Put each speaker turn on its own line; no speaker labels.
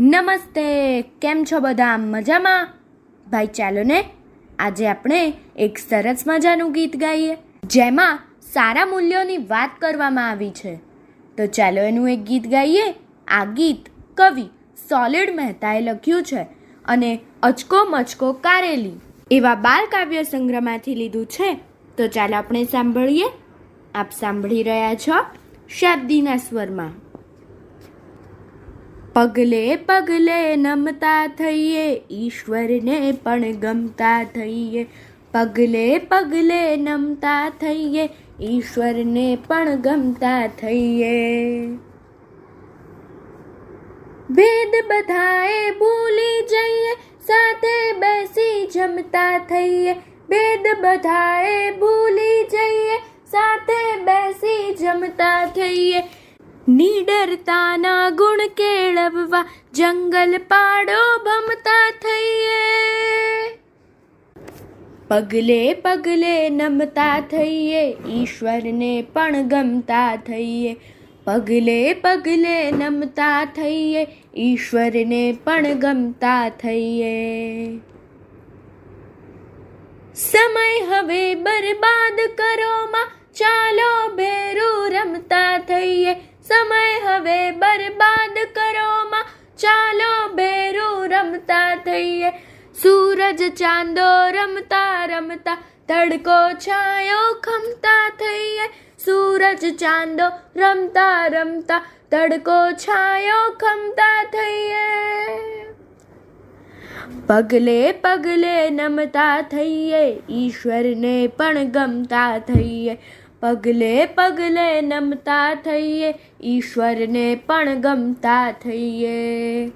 નમસ્તે, કેમ છો બધા? મજામાં? ભાઈ ચાલો ને આજે આપણે એક સરસ મજાનું ગીત ગાઈએ જેમાં સારા મૂલ્યોની વાત કરવામાં આવી છે. તો ચાલો એનું એક ગીત ગાઈએ. આ ગીત કવિ સોલિડ મહેતાએ લખ્યું છે અને અચકો મચકો કારેલી એવા બાલ કાવ્ય સંગ્રહમાંથી લીધું છે. તો ચાલો આપણે સાંભળીએ. આપ સાંભળી રહ્યા છો શાબ્દીના સ્વરમાં. પગલે પગલે નમતા થઈએ, ઈશ્વરને પણ ગમતા થઈએ. પગલે પગલે નમતા થઈએ, ઈશ્વરને પણ ગમતા થઈએ. ભેદ બધાએ ભૂલી જઈએ, સાથે બેસી જમતા થઈએ. ભેદ બધાએ ભૂલી જઈએ, સાથે બેસી જમતા થઈએ. નીડરતાના ગુણ કેળવવા જંગલ પાડો ભમતા થઈએ. પગલે પગલે નમતા થઈએ, ઈશ્વરને પણ ગમતા થઈએ. પગલે પગલે નમતા થઈએ, ઈશ્વરને પણ ગમતા થઈએ. સમય હવે બરબાદ કરો માં, ચાલો ભેરું રમતા થઈએ. સમય હવે બરબાદ કરો માં, ચાલો ભેરું રમતા થઈએ. સૂરજ ચાંદો રમતા રમતા તડકો છાયો ખમતા થઈએ. સૂરજ ચાંદો રમતા રમતા તડકો છાયો ખમતા થઈએ. પગલે પગલે નમતા થઈએ, ઈશ્વરને પણ ગમતા થઈએ. પગલે પગલે નમતા થઈએ, ઈશ્વરને પણ ગમતા થઈએ.